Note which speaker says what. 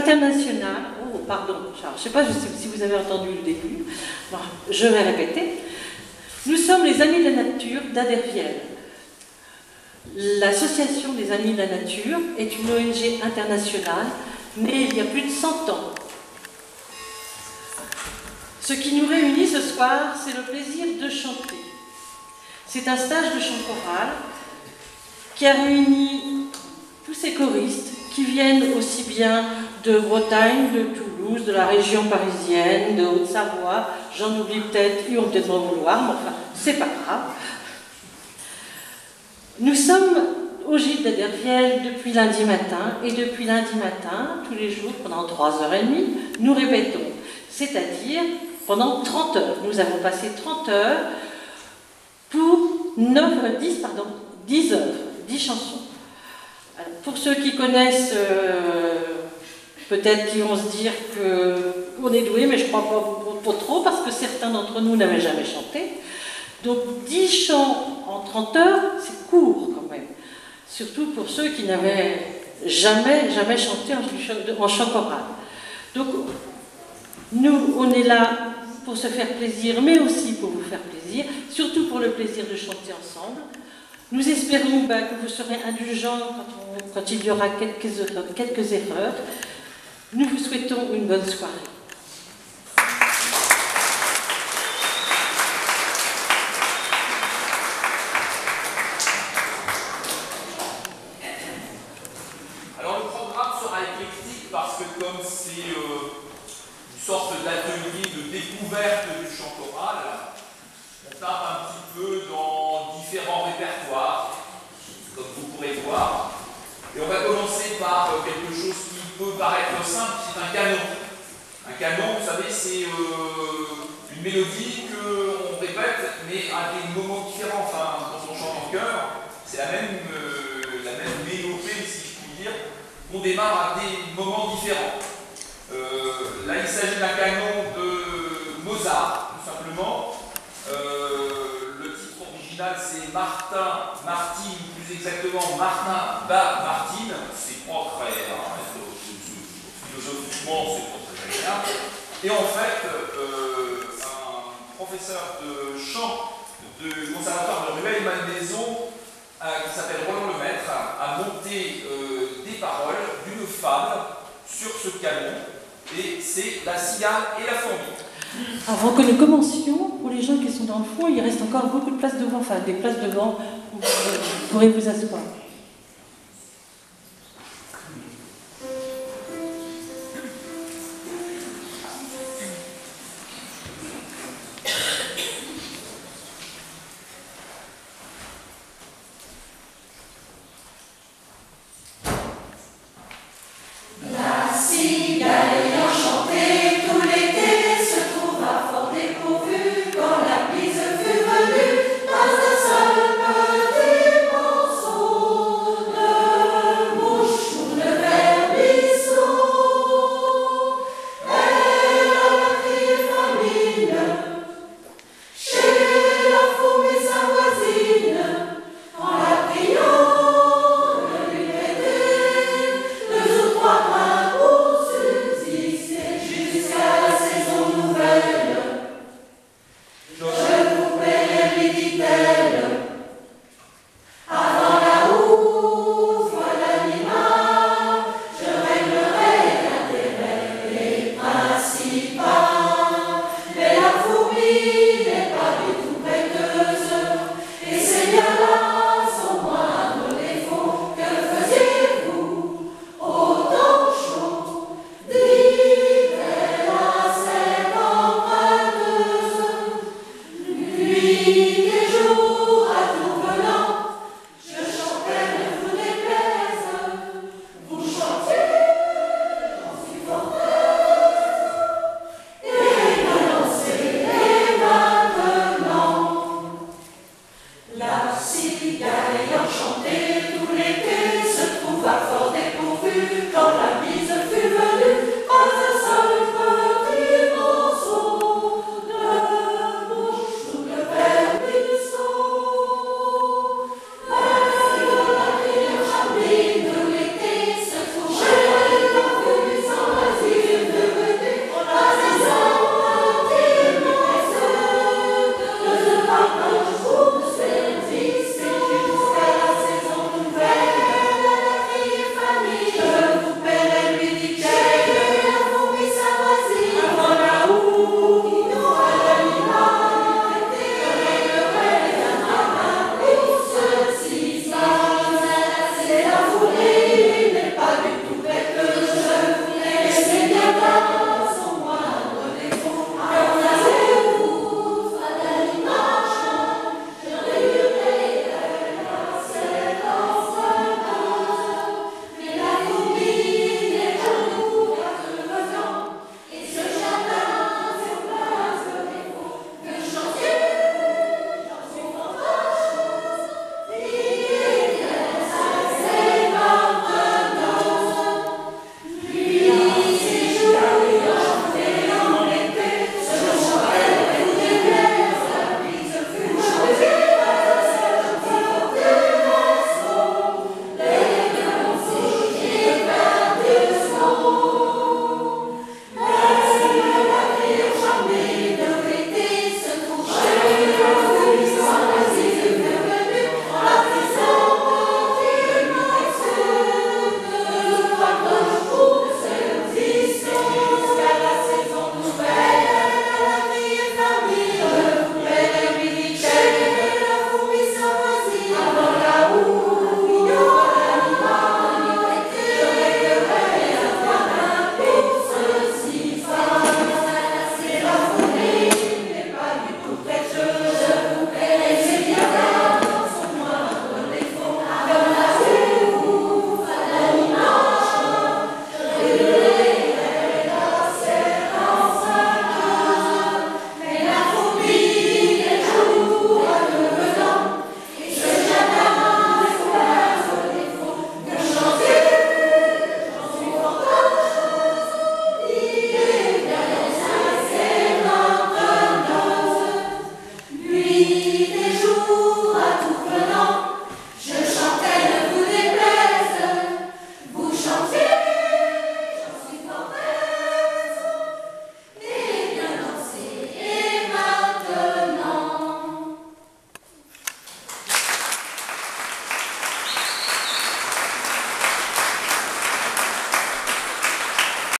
Speaker 1: international. Oh, pardon, je ne sais pas si vous avez entendu le début. Bon, je vais répéter. Nous sommes les Amis de la Nature d'Adervielle. L'Association des Amis de la Nature est une ONG internationale née il y a plus de 100 ans. Ce qui nous réunit ce soir, c'est le plaisir de chanter. C'est un stage de chant choral qui a réuni tous ces choristes qui viennent aussi bien de Bretagne, de Toulouse, de la région parisienne, de Haute-Savoie. J'en oublie peut-être, ils vont peut-être m'en vouloir, mais enfin, c'est pas grave. Nous sommes au gîte d'Adervielle depuis lundi matin, et depuis lundi matin, tous les jours, pendant 3h30, nous répétons. C'est-à-dire, pendant 30 heures. Nous avons passé 30 heures pour 10 œuvres, 10 chansons. Alors, pour ceux qui connaissent, peut-être qu'ils vont se dire qu'on est doué, mais je ne crois pas trop, parce que certains d'entre nous n'avaient jamais chanté. Donc 10 chants en 30 heures, c'est court quand même. Surtout pour ceux qui n'avaient jamais chanté en chant choral. Donc nous, on est là pour se faire plaisir, mais aussi pour vous faire plaisir, surtout pour le plaisir de chanter ensemble. Nous espérons que vous serez indulgents quand il y aura quelques erreurs. Nous vous souhaitons une bonne soirée.
Speaker 2: Alors le programme sera éclectique parce que comme c'est une sorte d'atelier de découverte du chant choral, on tape un petit peu dans différents répertoires, comme vous pourrez voir. Et on va commencer par quelque chose qui peut paraître simple, c'est un canon. Un canon, vous savez, c'est une mélodie qu'on répète, mais à des moments différents. Enfin, quand on chante en chœur, c'est la même mélopée, si je puis dire, qu'on démarre à des moments différents. Là, il s'agit d'un canon de Mozart, tout simplement. Le titre original, c'est Martine, plus exactement Martin Bas Martine. C'est pas très, philosophiquement, c'est pas très agréable. Et en fait, un professeur de chant du conservatoire de Rueil-Malmaison, qui s'appelle Roland Lemaître, a monté des paroles d'une fable sur ce canon. Et c'est la cigale et la fourmi.
Speaker 1: Avant que nous commencions, pour les gens qui sont dans le fond, il reste encore beaucoup de places devant, enfin des places devant où vous pourrez vous asseoir.
Speaker 3: Merci.